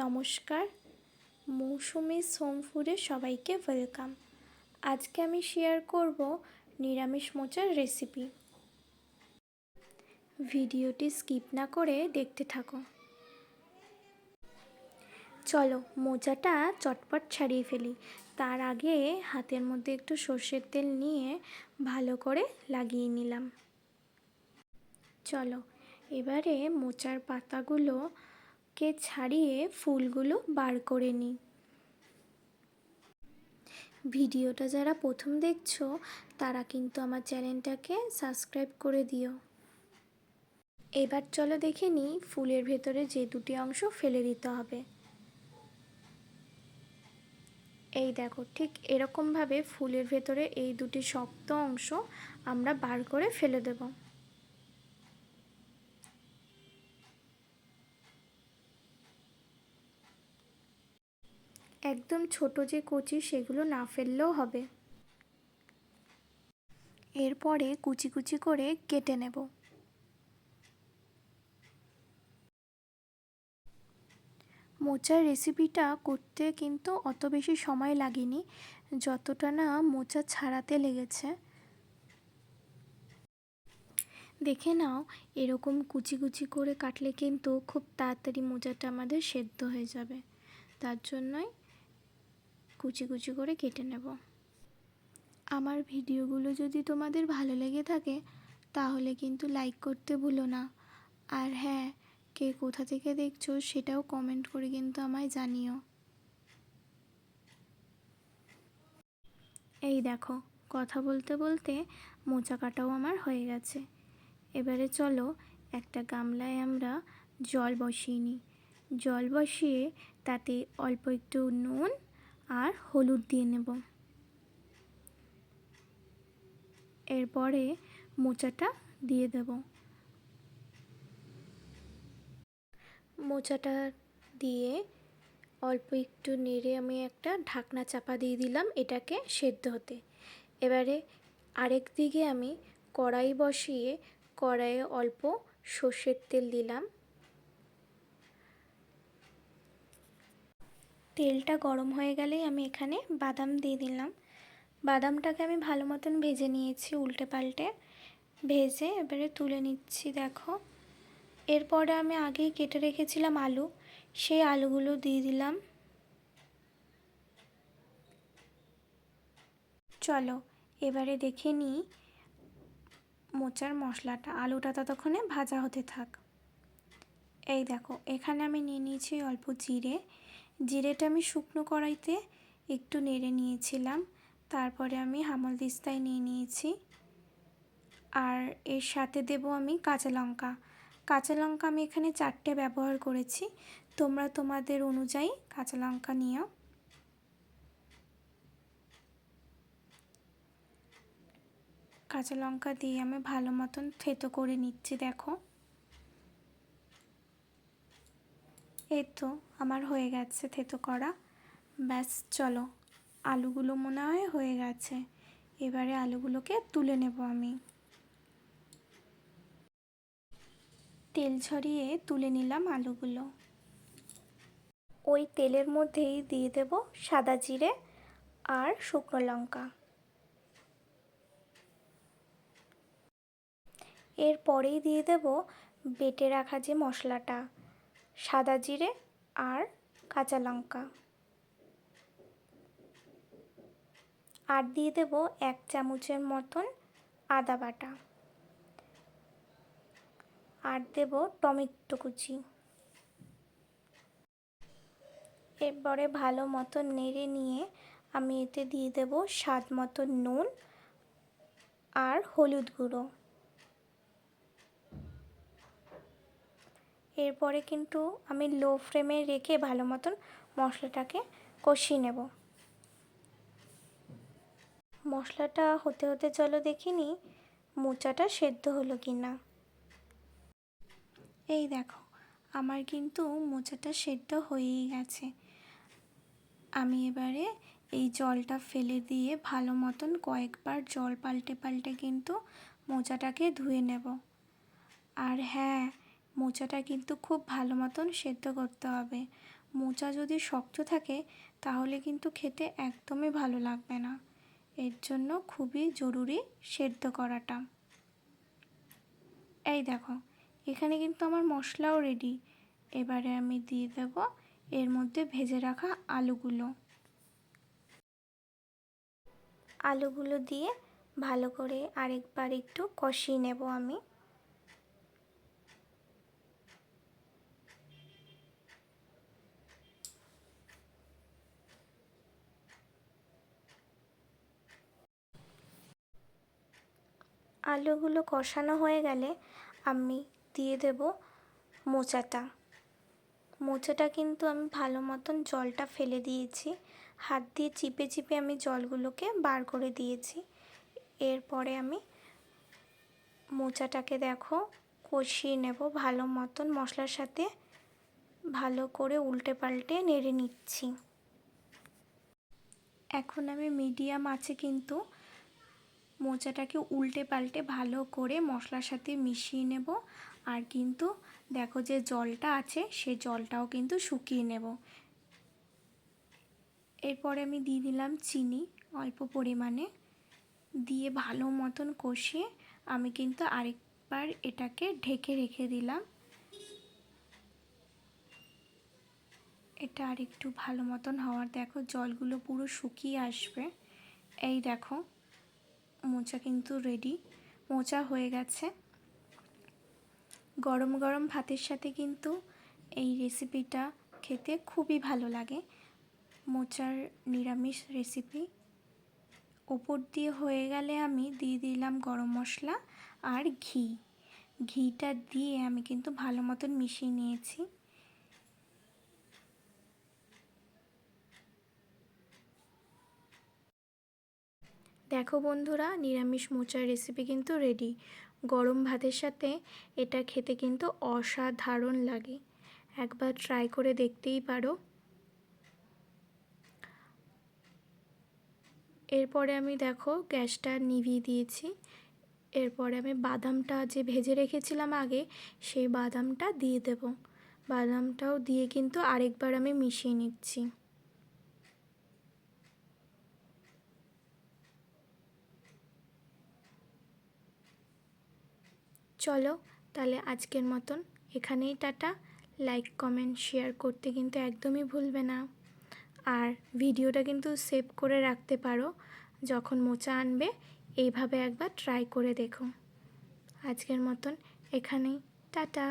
নমস্কার, মৌসুমী হোম ফুডে সবাইকে ওয়েলকাম। আজকে আমি শেয়ার করব নিরামিষ মোচার রেসিপি। ভিডিওটি স্কিপ না করে দেখতে থাকো। চলো মোচাটা চটপট ছাড়িয়ে ফেলি। তার আগে হাতের মধ্যে একটু সর্ষের তেল নিয়ে ভালো করে লাগিয়ে নিলাম। চলো এবারে মোচার পাতাগুলোকে ছাড়িয়ে ফুলগুলো বার করে নিই। ভিডিওটা যারা প্রথম দেখছো তারা কিন্তু আমার চ্যানেলটাকে সাবস্ক্রাইব করে দিও। এবার চলো দেখে নিই ফুলের ভেতরে যে দুটি অংশ ফেলে দিতে হবে। এই দেখো, ঠিক এরকমভাবে ফুলের ভেতরে এই দুটি শক্ত অংশ আমরা বার করে ফেলে দেব। একদম ছোট যে কচি সেগুলো না ফেললেও হবে। এরপরে কুচি কুচি করে কেটে নেব। মোচার রেসিপিটা করতে কিন্তু অত বেশি সময় লাগেনি যতটা না মোচা ছাড়াতে লেগেছে। দেখে নাও, এরকম কুচি কুচি করে কাটলে কিন্তু খুব তাড়াতাড়ি মোচাটা আমাদের সেদ্ধ হয়ে যাবে। তার জন্যই কুচি কুচি করে কেটে নেব। আমার ভিডিওগুলো যদি তোমাদের ভালো লেগে থাকে তাহলে কিন্তু লাইক করতে ভুলো না। আর হ্যাঁ, কে কোথা থেকে দেখছো সেটাও কমেন্ট করে কিন্তু আমায় জানিও। এই দেখো, কথা বলতে বলতে মোচা কাটাও আমার হয়ে গেছে। এবারে চলো একটা গামলায় আমরা জল বসিয়ে নিই। জল বসিয়ে তাতে অল্প একটু নুন আর হলুদ দিয়ে নেব। এরপরে মোচাটা দিয়ে দেব। মোচাটা দিয়ে অল্প একটু নেড়ে আমি একটা ঢাকনা চাপা দিয়ে দিলাম এটাকে সেদ্ধ হতে। এবারে আরেক দিকে আমি কড়াই বসিয়ে কড়াইয়ে অল্প সর্ষের তেল দিলাম। তেলটা গরম হয়ে গেলেই আমি এখানে বাদাম দিয়ে দিলাম। বাদামটাকে আমি ভালো মতন ভেজে নিয়েছি, উল্টে পাল্টে ভেজে এবারে তুলে নিচ্ছি। দেখো, এরপরে আমি আগেই কেটে রেখেছিলাম আলু, সেই আলুগুলো দিয়ে দিলাম। চলো এবারে দেখে নিই মোচার মশলাটা। আলুটা ততক্ষণে ভাজা হতে থাক। এই দেখো, এখানে আমি নিয়ে নিয়েছি অল্প জিরে। জিরেটা আমি শুকনো কড়াইতে একটু নেড়ে নিয়েছিলাম। তারপরে আমি হামালদিস্তায় নিয়ে নিয়েছি। আর এর সাথে দেব আমি কাঁচা লঙ্কা। কাঁচা লঙ্কা আমি এখানে 4টে ব্যবহার করেছি, তোমরা তোমাদের অনুযায়ী কাঁচা লঙ্কা নিও। কাঁচা লঙ্কা দিয়ে আমি ভালো মতন থেতো করে নিচ্ছি। দেখো, এই তো আমার হয়ে গেছে থেতো করা। ব্যাস, চলো আলুগুলো মনে হয় হয়ে গেছে। এবারে আলুগুলোকে তুলে নেব আমি। তেল ঝরিয়ে তুলে নিলাম আলুগুলো। ওই তেলের মধ্যেই দিয়ে দেব সাদা জিরে আর শুকনো লঙ্কা। এরপরেই দিয়ে দেব বেটে রাখা যে মশলাটা, সাদা জিরে আর কাঁচা লঙ্কা। আর দিয়ে দেব 1 চামচের মতন আদা বাটা। আর দেব টমেটো কুচি। এরপরে ভালো মতন নেড়ে নিয়ে আমি এতে দিয়ে দেব স্বাদ মতো নুন আর হলুদ গুঁড়ো। এরপরে কিন্তু আমি লো ফ্লেমে রেখে ভালো মতন মশলাটাকে কষিয়ে নেব। মশলাটা হতে হতে চলো দেখে নিই মোচাটা সেদ্ধ হলো কি না। এই দেখো, আমার কিন্তু মোচাটা সেদ্ধ হয়েই গেছে। আমি এবারে এই জলটা ফেলে দিয়ে ভালো মতন কয়েকবার জল পাল্টে পাল্টে কিন্তু মোচাটাকে ধুয়ে নেব। আর হ্যাঁ, মোচাটা কিন্তু খুব ভালো মতন সেদ্ধ করতে হবে। মোচা যদি শক্ত থাকে তাহলে কিন্তু খেতে একদমই ভালো লাগবে না। এর জন্য খুবই জরুরি সেদ্ধ করাটা। এই দেখো, এখানে কিন্তু আমার মশলাও রেডি। এবারে আমি দিয়ে দেব এর মধ্যে ভেজে রাখা আলুগুলো। আলুগুলো দিয়ে ভালো করে আরেকবার একটু কষিয়ে নেব আমি। আলুগুলো কষানো হয়ে গেলে আমি দিয়ে দেব মোচাটা। মোচাটা কিন্তু আমি ভালো মতন জলটা ফেলে দিয়েছি, হাত দিয়ে চিপে চিপে আমি জলগুলোকে বার করে দিয়েছি। এরপরে আমি মোচাটাকে দেখো কষিয়ে নেব ভালো মতন মশলার সাথে, ভালো করে উল্টে পাল্টে নেড়ে নিচ্ছি। এখন আমি মিডিয়াম আঁচে কিন্তু মোচাটাকে উল্টে পাল্টে ভালো করে মশলার সাথে মিশিয়ে নেব। আর কিন্তু দেখো যে জলটা আছে সে জলটাও কিন্তু শুকিয়ে নেব। এরপরে আমি দিয়ে দিলাম চিনি অল্প পরিমাণে, দিয়ে ভালো মতন কষিয়ে আমি কিন্তু আরেকবার এটাকে ঢেকে রেখে দিলাম। এটা আরেকটু ভালো মতন হওয়ার দেখো জলগুলো পুরো শুকিয়ে আসবে। এই দেখো মোচা কিন্তু রেডি, মোচা হয়ে গেছে। গরম গরম ভাতের সাথে কিন্তু এই রেসিপিটা খেতে খুবই ভালো লাগে। মোচার নিরামিষ রেসিপি। ওপর দিয়ে হয়ে গেলে আমি দিয়ে দিলাম গরম মশলা আর ঘি। ঘিটা দিয়ে আমি কিন্তু ভালো মতন মিশিয়ে নিয়েছি। দেখো বন্ধুরা, নিরামিষ মোচার রেসিপি কিন্তু রেডি। গরম ভাতের সাথে এটা খেতে কিন্তু অসাধারণ লাগে। একবার ট্রাই করে দেখতেই পারো। এরপরে আমি দেখো গ্যাসটা নিভিয়ে দিয়েছি। এরপরে আমি বাদামটা যে ভেজে রেখেছিলাম আগে সেই বাদামটা দিয়ে দেব। বাদামটাও দিয়ে কিন্তু আরেকবার আমি মিশিয়ে নিচ্ছি। চলো তাহলে আজকের মতন এখানেই টাটা। লাইক কমেন্ট শেয়ার করতে কিন্তু একদমই ভুলবে না। আর ভিডিওটা কিন্তু সেভ করে রাখতে পারো, যখন মোচা আনবে এইভাবে একবার ট্রাই করে দেখো। আজকের মতন এখানেই টাটা।